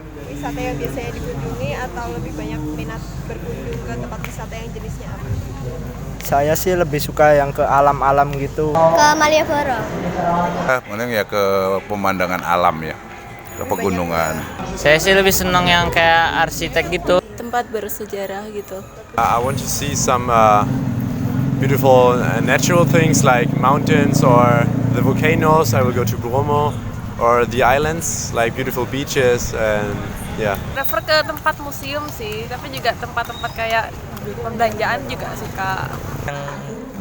tempat wisata yang biasanya dikunjungi atau lebih banyak minat berkunjung ke tempat wisata yang jenisnya apa? Saya sih lebih suka yang ke alam-alam gitu. Ke Malioboro. Mending ya ke pemandangan alam ya, ke pegunungan. Saya sih lebih senang yang kayak arsitek gitu. Tempat bersejarah gitu. I want to see some beautiful natural things like mountains or the volcanoes. I will go to Bromo or the islands like beautiful beaches and yeah. Prefer ke tempat museum sih, tapi juga tempat-tempat kayak perbelanjaan juga suka. Yang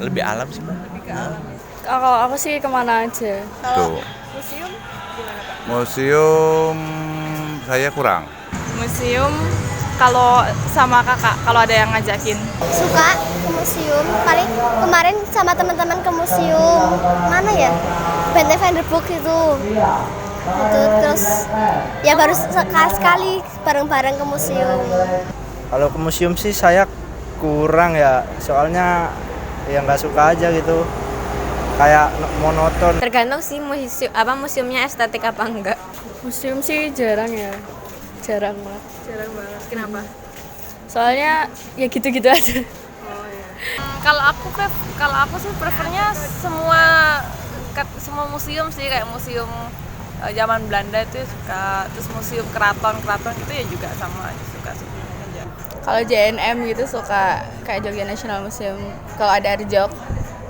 lebih alam sih, Bang. Lebih ke alam. Kalau aku sih kemana aja. Kalau museum gimana Pak? Museum saya kurang. Museum kalau sama kakak, kalau ada yang ngajakin. Suka ke museum. Paling kemarin sama teman-teman ke museum. Mana ya? Benteng Van der Burg itu. Itu terus ya baru sekali bareng-bareng ke museum. Kalau ke museum sih saya kurang ya, soalnya ya nggak suka aja gitu, kayak monoton. Tergantung sih museumnya estetik apa enggak. Museum sih jarang ya. Jarang banget. Jarang banget. Kenapa? Soalnya ya gitu-gitu aja. Oh iya. Kalau aku sih prefernya semua museum sih, kayak museum zaman Belanda itu suka, terus museum keraton itu ya juga sama aja suka aja. Kalau JNM gitu suka kayak Jogja National Museum. Kalau ada Arjok.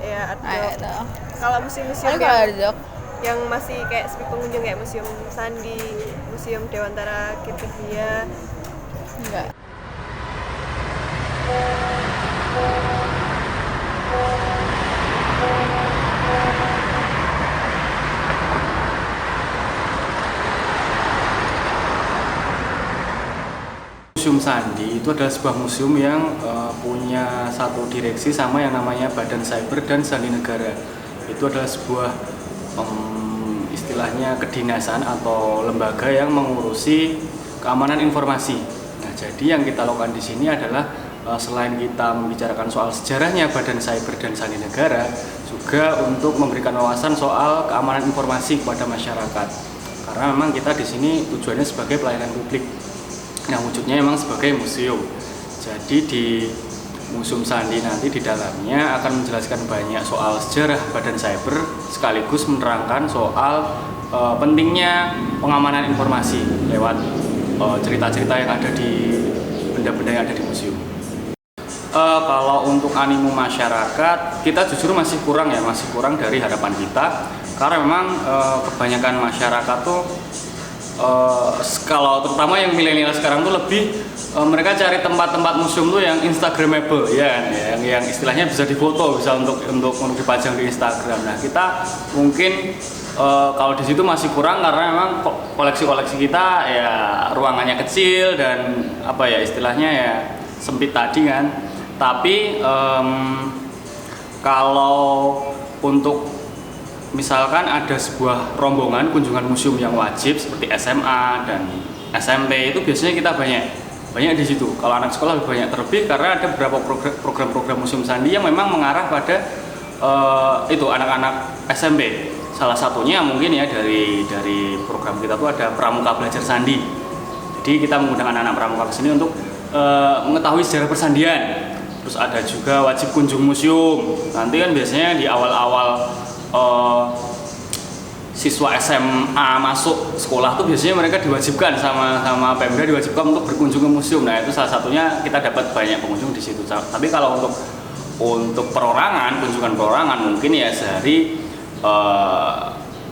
Ya, Itu. kalau museum-museum Kalau Arjok yang masih kayak sepi pengunjung kayak Museum Sandi, Museum Dewantara Kirtidia. enggak. Museum Sandi itu adalah sebuah museum yang punya satu direksi sama yang namanya Badan Cyber dan Sandi Negara. Itu adalah sebuah istilahnya kedinasan atau lembaga yang mengurusi keamanan informasi. Nah, jadi yang kita lakukan di sini adalah selain kita membicarakan soal sejarahnya Badan Cyber dan Sandi Negara, juga untuk memberikan wawasan soal keamanan informasi kepada masyarakat. Karena memang kita di sini tujuannya sebagai pelayanan publik. Nah, wujudnya memang sebagai museum. Jadi di Museum Sandi nanti di dalamnya akan menjelaskan banyak soal sejarah Badan Cyber sekaligus menerangkan soal pentingnya pengamanan informasi lewat cerita-cerita yang ada di benda-benda yang ada di museum. Kalau untuk animo masyarakat, kita jujur masih kurang dari harapan kita, karena memang kebanyakan masyarakat tuh kalau terutama yang milenial sekarang tuh lebih mereka cari tempat-tempat museum tuh yang instagramable ya kan, yang istilahnya bisa difoto, bisa untuk dipajang di Instagram. Nah, kita mungkin kalau di situ masih kurang karena memang koleksi-koleksi kita ya ruangannya kecil dan apa ya istilahnya ya sempit tadi kan. Tapi kalau untuk misalkan ada sebuah rombongan kunjungan museum yang wajib seperti SMA dan SMP, itu biasanya kita banyak di situ. Kalau anak sekolah lebih banyak, terlebih karena ada beberapa program-program Museum Sandi yang memang mengarah pada itu anak-anak SMP. Salah satunya mungkin ya dari program kita tuh ada Pramuka Belajar Sandi. Jadi kita mengundang anak-anak pramuka ke sini untuk mengetahui sejarah persandian. Terus ada juga wajib kunjung museum. Nanti kan biasanya di awal-awal siswa SMA masuk sekolah tuh biasanya mereka diwajibkan sama Pemda, diwajibkan untuk berkunjung ke museum. Nah, itu salah satunya kita dapat banyak pengunjung di situ. Tapi kalau untuk perorangan, kunjungan perorangan mungkin ya sehari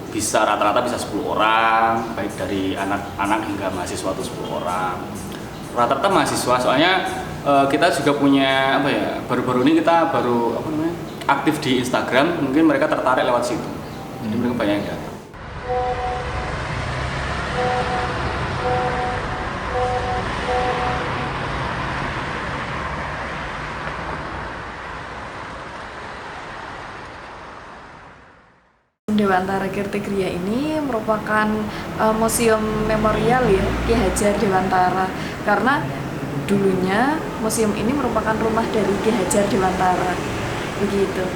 bisa rata-rata bisa 10 orang, baik dari anak-anak hingga mahasiswa tuh 10 orang. Rata-rata mahasiswa, soalnya kita juga punya baru-baru ini kita aktif di Instagram, mungkin mereka tertarik lewat situ. Jadi mereka banyak yang datang. Dewantara Kirtigria ini merupakan museum memorial ya Ki Hajar Dewantara, karena dulunya museum ini merupakan rumah dari Ki Hajar Dewantara. Begitu.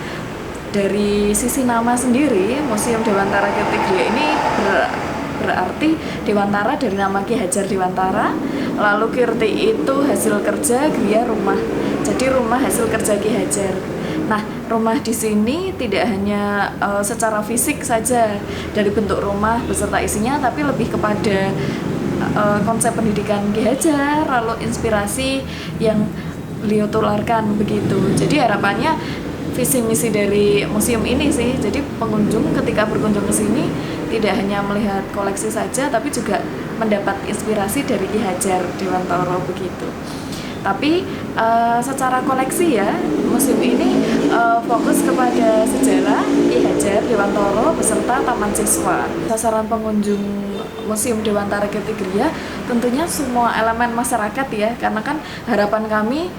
Dari sisi nama sendiri, Museum Dewantara Kirtigria ini berarti Dewantara dari nama Ki Hajar Dewantara, lalu Kirti itu hasil kerja, Gria rumah. Jadi rumah hasil kerja Ki Hajar. Nah, rumah di sini tidak hanya secara fisik saja dari bentuk rumah beserta isinya, tapi lebih kepada konsep pendidikan Ki Hajar, lalu inspirasi yang beliau tularkan begitu. Jadi harapannya visi misi dari museum ini sih, jadi pengunjung ketika berkunjung ke sini tidak hanya melihat koleksi saja, tapi juga mendapat inspirasi dari Ki Hajar Dewantara begitu. Tapi secara koleksi ya, museum ini fokus kepada sejarah Ki Hajar Dewantara beserta taman siswa. Sasaran pengunjung Museum Dewantara Kirti Gria tentunya semua elemen masyarakat ya, karena kan harapan kami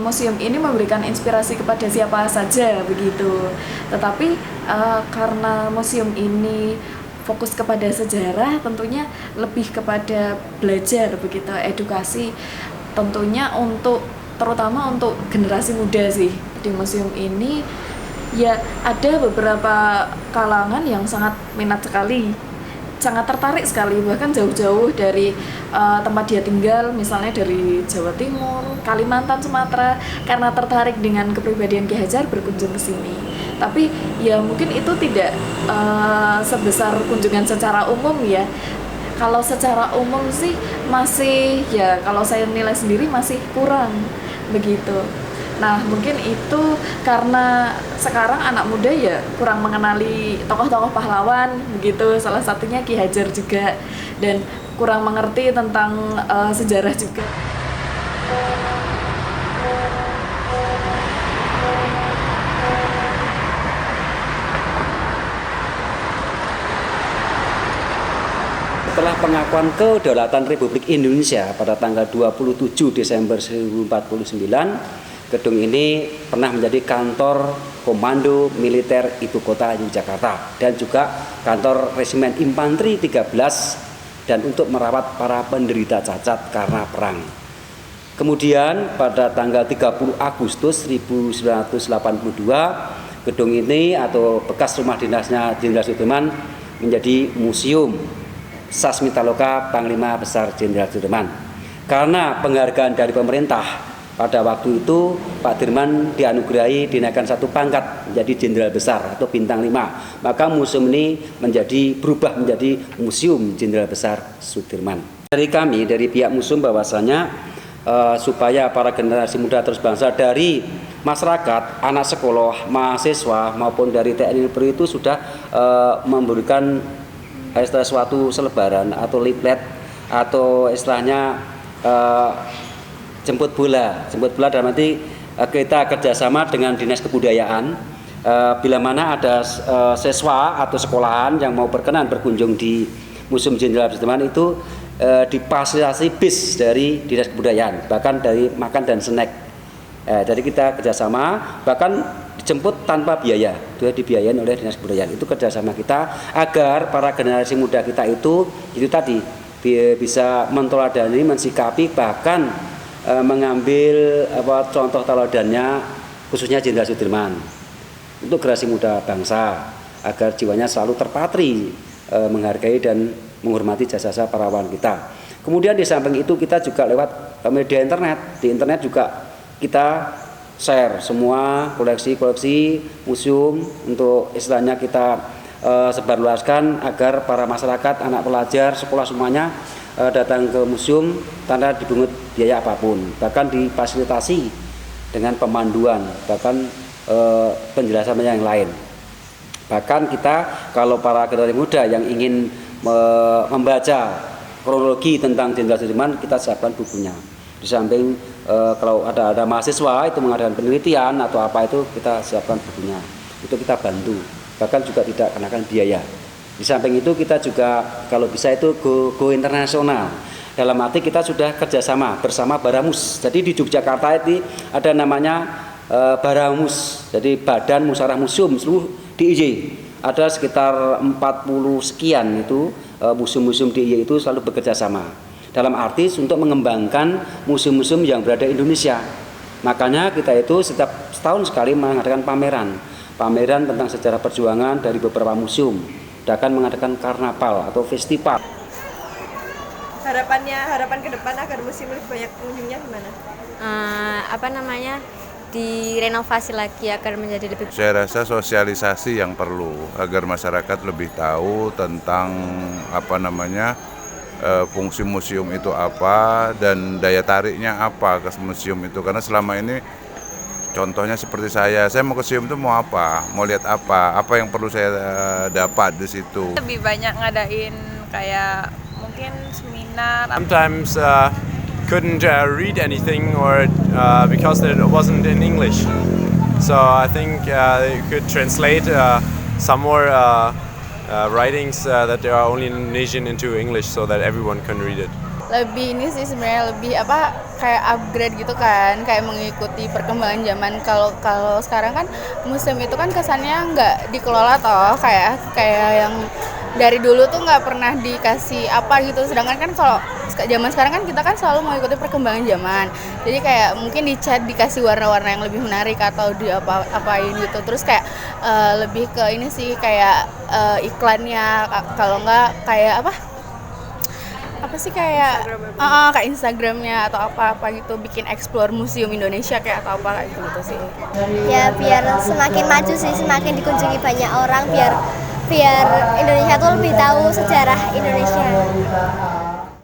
museum ini memberikan inspirasi kepada siapa saja begitu. Tetapi karena museum ini fokus kepada sejarah, tentunya lebih kepada belajar begitu, edukasi tentunya terutama untuk generasi muda sih. Di museum ini ya ada beberapa kalangan yang sangat minat sekali, sangat tertarik sekali, bahkan jauh-jauh dari tempat dia tinggal, misalnya dari Jawa Timur, Kalimantan, Sumatera, karena tertarik dengan kepribadian Ki Hajar berkunjung ke sini. Tapi ya mungkin itu tidak sebesar kunjungan secara umum ya. Kalau secara umum sih masih ya, kalau saya nilai sendiri masih kurang begitu. Nah, mungkin itu karena sekarang anak muda ya kurang mengenali tokoh-tokoh pahlawan begitu, salah satunya Ki Hajar juga, dan kurang mengerti tentang sejarah juga. Setelah pengakuan kedaulatan Republik Indonesia pada tanggal 27 Desember 1949, gedung ini pernah menjadi kantor Komando Militer Ibu Kota Yogyakarta dan juga kantor Resimen Infanteri 13 dan untuk merawat para penderita cacat karena perang. Kemudian pada tanggal 30 Agustus 1982, gedung ini atau bekas rumah dinasnya Jenderal Sudirman menjadi museum Sasmitaloka Panglima Besar Jenderal Sudirman. Karena penghargaan dari pemerintah, pada waktu itu Pak Dirman dianugerahi dinaikkan satu pangkat menjadi Jenderal Besar atau bintang 5. Maka museum ini berubah menjadi Museum Jenderal Besar Sudirman. Dari kami, dari pihak museum bahwasanya supaya para generasi muda terus bangsa dari masyarakat, anak sekolah, mahasiswa maupun dari TNI Polri itu sudah memberikan suatu selebaran atau leaflet atau istilahnya jemput bola dalam arti kita kerjasama dengan Dinas Kebudayaan bila mana ada siswa atau sekolahan yang mau berkenan berkunjung di Museum Jenderal Sudirman itu difasilitasi bis dari Dinas Kebudayaan, bahkan dari makan dan snack. Jadi kita kerjasama, bahkan dijemput tanpa biaya, itu dibiayain oleh Dinas Kebudayaan. Itu kerjasama kita agar para generasi muda kita itu tadi bisa menteladani, mensikapi, bahkan mengambil contoh teladannya khususnya Jenderal Sudirman untuk generasi muda bangsa agar jiwanya selalu terpatri menghargai dan menghormati jasa-jasa pahlawan kita. Kemudian di samping itu kita juga lewat media internet, di internet juga kita share semua koleksi-koleksi museum untuk istilahnya kita sebarluaskan agar para masyarakat, anak pelajar, sekolah semuanya datang ke museum tanpa dipungut biaya apapun, bahkan difasilitasi dengan pemanduan, bahkan penjelasan yang lain. Bahkan kita kalau para generasi muda yang ingin membaca kronologi tentang Jenderal Sudirman, kita siapkan bukunya. Di samping kalau ada mahasiswa itu mengadakan penelitian atau apa itu kita siapkan bukunya, itu kita bantu, bahkan juga tidak kenakan biaya. Di samping itu kita juga kalau bisa itu go internasional, dalam arti kita sudah kerjasama bersama Baramus. Jadi di Yogyakarta itu ada namanya Baramus, jadi Badan Musyawarah Museum seluruh DIY. Ada sekitar 40 sekian itu museum-museum DIY itu selalu bekerja sama dalam arti untuk mengembangkan museum-museum yang berada di Indonesia. Makanya kita itu setiap setahun sekali mengadakan pameran tentang sejarah perjuangan dari beberapa museum. akan mengadakan karnaval atau festival. Harapan ke depan agar museum lebih banyak pengunjungnya gimana? Direnovasi lagi agar menjadi lebih. Saya rasa sosialisasi yang perlu agar masyarakat lebih tahu tentang fungsi museum itu apa dan daya tariknya apa ke museum itu, karena selama ini contohnya seperti saya mau ke museum itu mau lihat apa yang perlu saya dapat di situ. Lebih banyak ngadain kayak mungkin seminar. Sometimes couldn't read anything or because it wasn't in English. So I think you could translate some more writings that are only in Indonesian into English so that everyone can read it. Lebih ini sih sebenarnya lebih kayak upgrade gitu kan, kayak mengikuti perkembangan zaman. Kalau sekarang kan museum itu kan kesannya nggak dikelola toh, kayak yang dari dulu tuh nggak pernah dikasih apa gitu. Sedangkan kan kalau zaman sekarang kan kita kan selalu mengikuti perkembangan zaman. Jadi kayak mungkin dicat dikasih warna-warna yang lebih menarik atau apain gitu. Terus kayak lebih ke ini sih kayak iklannya, kalau nggak kayak apa sih kayak kayak Instagramnya atau apa gitu, bikin explore museum Indonesia kayak atau apa kayak gitu sih. Ya biar semakin maju sih, semakin dikunjungi banyak orang, biar Indonesia tuh lebih tahu sejarah Indonesia.